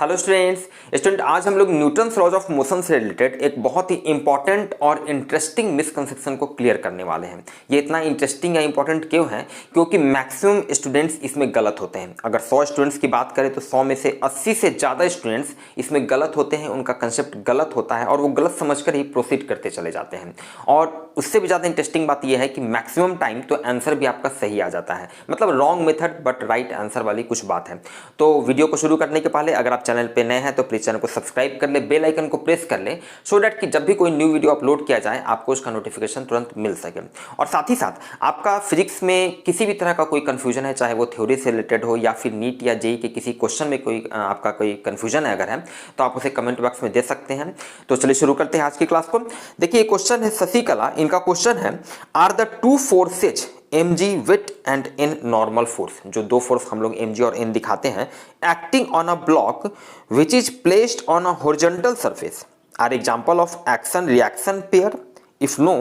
Hello student आज हम लोग न्यूटन्स लॉज ऑफ मोशन से रिलेटेड एक बहुत ही इंपॉर्टेंट और इंटरेस्टिंग मिसकंसेप्शन को क्लियर करने वाले हैं। ये इतना इंटरेस्टिंग या इंपॉर्टेंट क्यों है? क्योंकि मैक्सिमम स्टूडेंट्स इसमें गलत होते हैं। अगर 100 स्टूडेंट्स की बात करें तो 100 में से 80 से ज़्यादा स्टूडेंट्स इसमें गलत होते हैं, उनका कंसेप्ट गलत होता है और वो गलत समझकर ही प्रोसीड करते चले जाते हैं। और उससे भी ज़्यादा इंटरेस्टिंग बात यह है कि मैक्सिमम टाइम तो आंसर भी आपका सही आ जाता है, मतलब wrong method but right answer वाली कुछ बात है। तो वीडियो को शुरू करने के पहले अगर आप चैनल पे नए हैं तो प्लीज चैनल को सब्सक्राइब कर ले, बेल आइकन को प्रेस कर ले, सो दैट कि जब भी कोई न्यू वीडियो अपलोड किया जाए आपको उसका नोटिफिकेशन तुरंत मिल सके। और साथ ही साथ आपका फिजिक्स में किसी भी तरह का कोई कंफ्यूजन है, चाहे वो थ्योरी से रिलेटेड हो या फिर नीट या जेईई के किसी क्वेश्चन में कोई आपका कोई कंफ्यूजन है अगर है तो आप उसे कमेंट बॉक्स में दे सकते हैं। तो चलिए शुरू करते हैं आज की क्लास को। देखिए क्वेश्चन है शशिकला, इनका क्वेश्चन है are the two forces mg with and N normal force, जो दो फोर्स हम लोग mg और n दिखाते हैं, acting on a block which is placed on a horizontal surface are example of action reaction pair? If no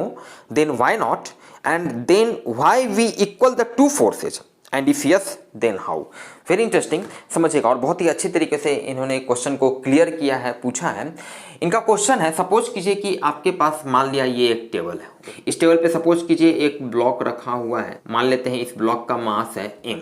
then why not, and then why we equal the two forces, and if yes then how. Very interesting, समझिएगा। और बहुत ही अच्छी तरीके से इन्होंने question को clear किया है, पूछा है। इनका क्वेश्चन है, सपोज कीजिए कि आपके पास मान लिया ये एक टेबल है, इस टेबल पे सपोज कीजिए एक ब्लॉक रखा हुआ है, मान लेते हैं इस ब्लॉक का मास है m।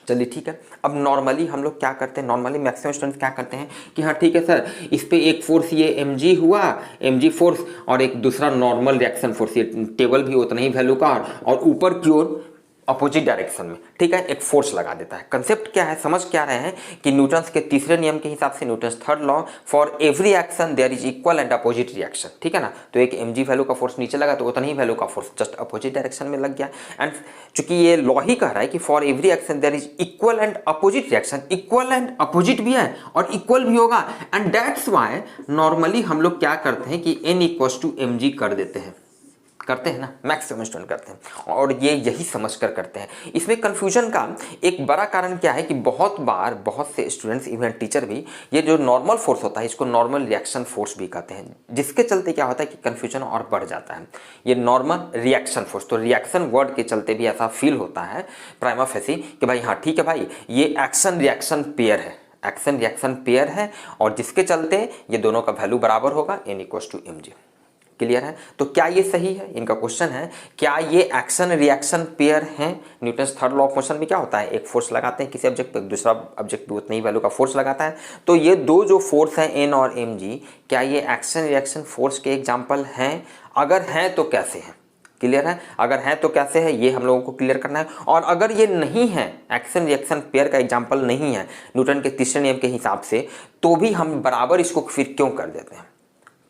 चलिए ठीक है। अब नॉर्मली हम लोग क्या करते हैं, नॉर्मली मैक्सिमम स्टूडेंट्स क्या करते हैं कि हाँ ठीक है सर, इस पे एक फोर्स ये mg हुआ, mg फोर्स, और एक दूसरा नॉर्मल रिएक्शन फोर्स, ये टेबल भी उतना ही वैल्यू का और ऊपर की ओर अपोजिट डायरेक्शन में, ठीक है, एक फोर्स लगा देता है। कंसेप्ट क्या है, समझ क्या रहे हैं कि न्यूटन्स के तीसरे नियम के हिसाब से, Newton's third law, for every action there is equal and opposite reaction, ठीक है ना। तो एक mg वैल्यू का फोर्स नीचे लगा तो उतना ही वैल्यू का फोर्स जस्ट अपोजिट डायरेक्शन में लग गया। एंड चूंकि ये लॉ ही कह रहा है कि for every action there is equal and opposite reaction, equal and opposite भी है और इक्वल भी होगा, एंड दैट्स व्हाई नॉर्मली हम लोग क्या करते हैं कि n इक्वल्स टू mg कर देते हैं, करते हैं ना, मैक्सिमम स्टूडेंट करते हैं और ये यही समझकर करते हैं। इसमें कंफ्यूजन का एक बड़ा कारण क्या है कि बहुत बार बहुत से स्टूडेंट्स, इवन टीचर भी, ये जो नॉर्मल फोर्स होता है इसको नॉर्मल रिएक्शन फोर्स भी कहते हैं, जिसके चलते क्या होता है कि कंफ्यूजन और बढ़ जाता है। ये नॉर्मल रिएक्शन फोर्स, तो रिएक्शन वर्ड के चलते भी ऐसा फील होता है प्राइमा फेसी कि भाई हाँ ठीक है भाई, ये एक्शन रिएक्शन पेयर है, एक्शन रिएक्शन पेयर है, और जिसके चलते ये दोनों का वैल्यू बराबर होगा, n equals to mg। Clear है? तो क्या ये सही है? इनका क्वेश्चन है क्या ये एक्शन रिएक्शन पेयर हैं? Newton's third law of motion में क्या होता है, एक फोर्स लगाते हैं किसी ऑब्जेक्ट पे, दूसरा ऑब्जेक्ट भी उतनी ही वैल्यू का फोर्स लगाता है। तो ये दो जो फोर्स हैं n और mg, क्या ये एक्शन रिएक्शन फोर्स के एग्जाम्पल हैं? अगर हैं तो कैसे हैं? क्लियर है? अगर हैं तो कैसे है, ये हम लोगों को क्लियर करना है। और अगर ये नहीं है, एक्शन रिएक्शन पेयर का एग्जाम्पल नहीं है न्यूटन के तीसरे नियम के हिसाब से, तो भी हम बराबर इसको फिर क्यों कर देते हैं?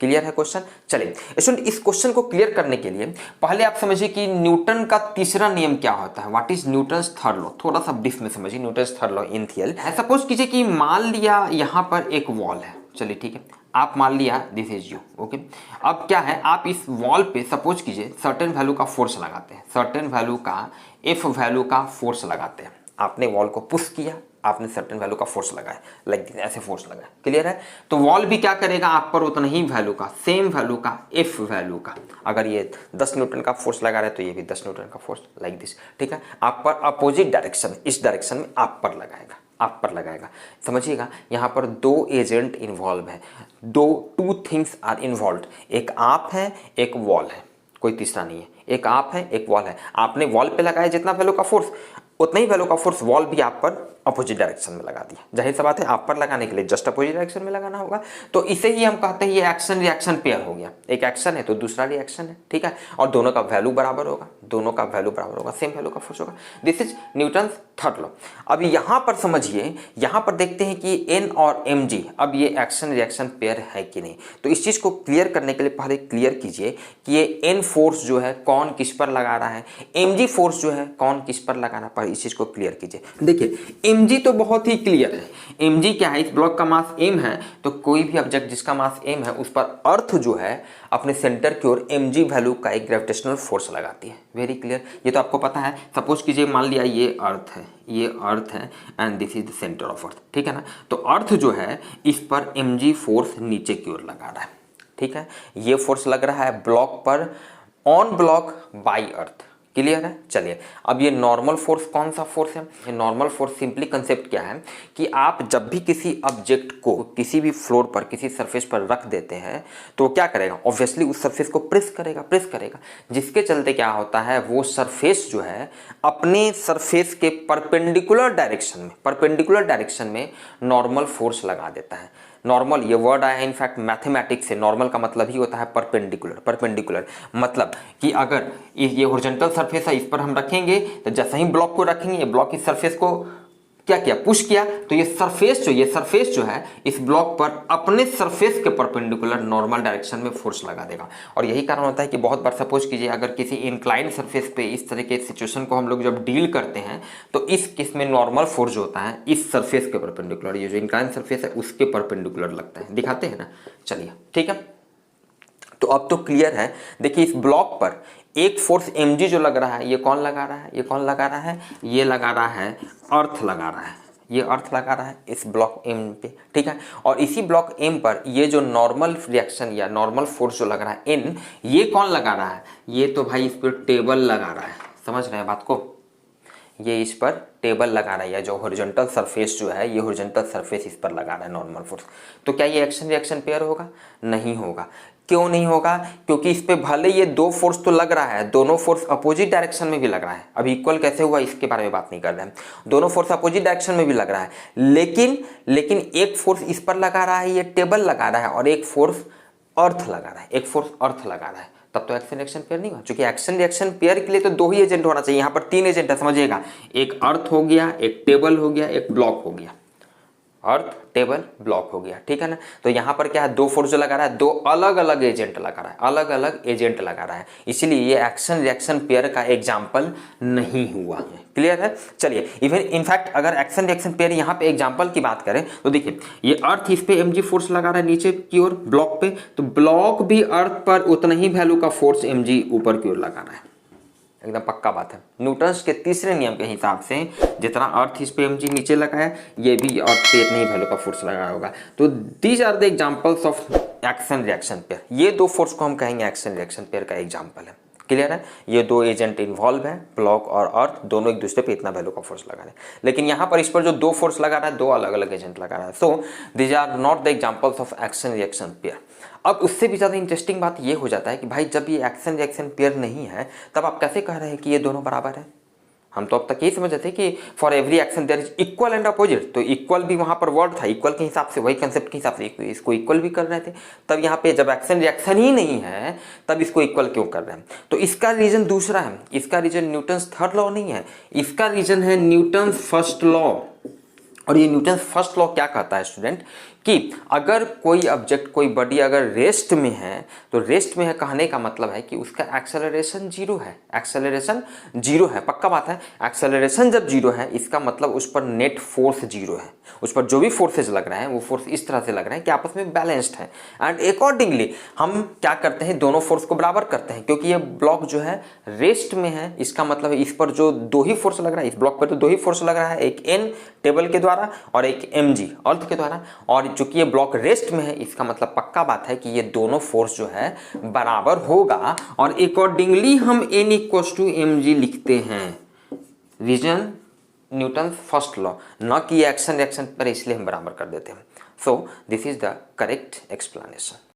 क्लियर है क्वेश्चन? चलिए स्टूडेंट, इस क्वेश्चन को क्लियर करने के लिए पहले आप समझिए कि न्यूटन का तीसरा नियम क्या होता है, what is Newton's third law. थोड़ा सा ब्रीफ में समझिए न्यूटन्स थर्ड लॉ इन थियल है। सपोज कीजिए कि मान लिया यहाँ पर एक वॉल है, चलिए ठीक है, आप मान लिया दिस इज यू, ओके। अब क्या है, आप इस वॉल पे सपोज कीजिए सर्टेन वैल्यू का फोर्स लगाते हैं, सर्टेन वैल्यू का एफ वैल्यू का फोर्स लगाते हैं। आपने वॉल को पुश किया, आपने सर्टेन वैल्यू का फोर्स लगाया, लाइक ऐसे फोर्स लगाया, क्लियर है। तो वॉल भी क्या करेगा, आप पर उतना ही वैल्यू का, सेम वैल्यू का, एफ वैल्यू का, अगर ये 10 न्यूटन का फोर्स लगा रहे तो ये भी 10 न्यूटन का फोर्स, लाइक दिस, ठीक है। आप पर अपोजिट डायरेक्शन, इस डायरेक्शन में आप पर लगाएगा, आप पर लगाएगा। समझिएगा यहाँ पर दो एजेंट इन्वॉल्व है, टू थिंग्स आर इन्वॉल्व, एक आप है, एक वॉल है, कोई तीसरा नहीं है। एक आप है, एक वॉल है। आपने वॉल पे लगाया जितना वैल्यू का फोर्स, उतना ही वैल्यू का फोर्स वॉल भी आप पर अपोजिट डायरेक्शन में लगा दिया। जाहिर सी बात है, आप पर लगाने के लिए जस्ट अपोजिट डायरेक्शन में लगाना होगा। तो इसे ही हम कहते हैं ये एक्शन रिएक्शन पेयर हो गया। एक एक्शन है तो दूसरा रिएक्शन है, ठीक है, और दोनों का वैल्यू बराबर होगा, दोनों का वैल्यू बराबर होगा, सेम वैल्यू का फोर्स होगा। This is Newton's third law. अब यहाँ पर समझिए, यहाँ पर देखते हैं कि n और mg, अब ये एक्शन रिएक्शन पेयर है कि नहीं। तो इस चीज को क्लियर करने के लिए पहले क्लियर कीजिए कि ये n फोर्स जो है कौन किस पर लगा रहा है, mg फोर्स जो है कौन किस पर लगाना, पर इस चीज को क्लियर कीजिए। देखिए mg तो बहुत ही क्लियर है, mg क्या है, इस ब्लॉक का मास m है, तो कोई भी ऑब्जेक्ट जिसका मास m है उस पर अर्थ जो है अपने सेंटर की ओर mg वैल्यू का एक ग्रेविटेशनल फोर्स लगाती है। वेरी क्लियर, ये तो आपको पता है। सपोज कीजिए मान लिया ये अर्थ है, ये अर्थ है and this is the centre of earth, ठीक है ना। तो अर्थ जो है इस पर mg फोर्स नीचे की ओर लगा रहा है, ठीक है। ये फोर्स लग रहा है ब्लॉक पर, on block bye earth, clear है। चलिए, अब ये नॉर्मल फोर्स कौन सा फोर्स है? ये नॉर्मल फोर्स सिंपली कंसेप्ट क्या है कि आप जब भी किसी ऑब्जेक्ट को किसी भी फ्लोर पर, किसी सरफेस पर रख देते हैं तो क्या करेगा? ऑब्वियसली उस सरफेस को प्रेस करेगा, जिसके चलते क्या होता है, वो सरफेस जो है अपने सरफेस के परपेंडिकुलर डायरेक्शन में नॉर्मल फोर्स लगा देता है। नॉर्मल ये वर्ड आया है इनफैक्ट मैथमेटिक्स से। नॉर्मल का मतलब ही होता है परपेंडिकुलर मतलब कि अगर ये हॉरिजॉन्टल सरफेस है, इस पर हम रखेंगे तो जैसे ही ब्लॉक को रखेंगे, ये ब्लॉक इस सरफेस को क्या किया, पुश किया, तो ये सरफेस जो है इस ब्लॉक पर अपने सरफेस के परपेंडिकुलर नॉर्मल डायरेक्शन में फोर्स लगा देगा। और यही कारण होता है कि बहुत बार सपोज कीजिए अगर किसी इंक्लाइंड सरफेस पे इस तरह के सिचुएशन को हम लोग जब डील करते हैं तो इस केस में नॉर्मल फोर्स जो होता है इस सरफेस के परपेंडिकुलर, ये जो इंक्लाइंड सरफेस है उसके परपेंडिकुलर लगता है। दिखाते हैं ना, चलिए ठीक है। तो अब तो क्लियर है। देखिए इस ब्लॉक पर एक फोर्स mg जो लग रहा है, ये कौन लगा रहा है? ये लगा रहा है अर्थ लगा रहा है, ये अर्थ लगा रहा है इस ब्लॉक m पे, ठीक है। और इसी ब्लॉक m पर ये जो नॉर्मल रिएक्शन या नॉर्मल फोर्स जो लग रहा है n, ये कौन लगा रहा है? ये तो भाई इस पर टेबल लगा रहा है। समझ रहे हैं बात को? ये इस पर टेबल लगा रहा है, या जो हॉरिजॉन्टल सरफेस जो है, ये हॉरिजॉन्टल सरफेस इस पर लगा रहा है नॉर्मल फोर्स। तो क्या ये एक्शन रिएक्शन पेयर होगा? नहीं होगा। क्यों नहीं होगा? क्योंकि इस पे भले ये दो फोर्स तो लग रहा है, दोनों फोर्स अपोजिट डायरेक्शन में भी लग रहा है। अब इक्वल कैसे हुआ इसके बारे में बात नहीं कर रहे हैं। दोनों फोर्स अपोजिट डायरेक्शन में भी लग रहा है, लेकिन एक फोर्स इस पर लगा रहा है, ये टेबल लगा रहा है, और एक फोर्स अर्थ लगा रहा है, तब तो एक्शन रिएक्शन पेयर नहीं हुआ। क्योंकि एक्शन रिएक्शन पेयर के लिए तो दो ही एजेंट होना चाहिए, यहाँ पर तीन एजेंट है, समझिएगा। एक अर्थ हो गया, एक टेबल हो गया, एक ब्लॉक हो गया। अर्थ, टेबल, ब्लॉक हो गया, ठीक है ना। तो यहाँ पर क्या है, दो फोर्स जो लगा रहा है, दो अलग अलग एजेंट लगा रहा है, इसीलिए ये एक्शन रिएक्शन पेयर का एग्जाम्पल नहीं हुआ है। क्लियर है। चलिए, इवन इनफैक्ट अगर एक्शन रिएक्शन पेयर यहाँ पे एग्जाम्पल की बात करें तो देखिए ये अर्थ इस पे mg फोर्स लगा रहा है नीचे की ओर ब्लॉक पे, तो ब्लॉक भी अर्थ पर उतना ही वैल्यू का फोर्स mg ऊपर की ओर लगा रहा है। एकदम पक्का बात है। न्यूटन्स के तीसरे नियम के हिसाब से जितना अर्थ इस पे mg नीचे लगा है, ये भी अर्थ पे इतनी ही वैल्यू का फोर्स लगाया होगा। तो these are the examples of action reaction pair. ये दो फोर्स को हम कहेंगे एक्शन रिएक्शन पेयर का एग्जांपल है। क्लियर है। ये दो एजेंट इन्वॉल्व है, ब्लॉक और अर्थ, दोनों एक दूसरे पे इतना वैल्यू का फोर्स लगा रहे हैं। लेकिन यहाँ पर इस पर जो दो फोर्स लगा रहा है, दो अलग अलग एजेंट लगा रहा है। So these are not the examples of action reaction pair. अब उससे भी ज़्यादा इंटरेस्टिंग बात ये हो जाता है कि भाई जब ये एक्शन रिएक्शन पेयर नहीं है तब आप कैसे कह रहे हैं कि ये दोनों बराबर है? हम तो अब तक यही समझ रहे थे कि for every action there is equal and opposite. तो इक्वल भी वहां पर वर्ड था, इक्वल के हिसाब से, वही कंसेप्ट के हिसाब से इसको इक्वल भी कर रहे थे। तब यहाँ पे जब एक्शन रिएक्शन ही नहीं है तब इसको इक्वल क्यों कर रहे हैं? तो इसका रीजन दूसरा है। इसका रीजन न्यूटन्स थर्ड लॉ नहीं है, इसका रीजन है न्यूटन्स फर्स्ट लॉ। और ये न्यूटन्स फर्स्ट लॉ क्या कहता है स्टूडेंट, कि अगर कोई ऑब्जेक्ट, कोई बॉडी अगर रेस्ट में है, तो रेस्ट में है कहने का मतलब है कि उसका एक्सेलरेशन जीरो है। एक्सेलरेशन जीरो है, पक्का बात है। एक्सेलरेशन जब जीरो है इसका मतलब उस पर नेट फोर्स जीरो है। उस पर जो भी फोर्सेज लग रहे हैं वो फोर्स इस तरह से लग रहे हैं कि आपस में बैलेंस्ड है। एंड अकॉर्डिंगली हम क्या करते हैं, दोनों फोर्स को बराबर करते हैं। क्योंकि ये ब्लॉक जो है रेस्ट में है, इसका मतलब इस पर जो दो ही फोर्स लग रहा है, इस ब्लॉक पर तो दो ही फोर्स लग रहा है, एक n टेबल के द्वारा और एक mg अर्थ के द्वारा। और चूंकि ये ब्लॉक रेस्ट में है इसका मतलब पक्का बात है कि ये दोनों फोर्स जो है बराबर होगा। और अकॉर्डिंगली हम n = mg लिखते हैं। रीजन न्यूटन फर्स्ट लॉ, न कि एक्शन रिएक्शन पर, इसलिए हम बराबर कर देते हैं। So this is the correct explanation.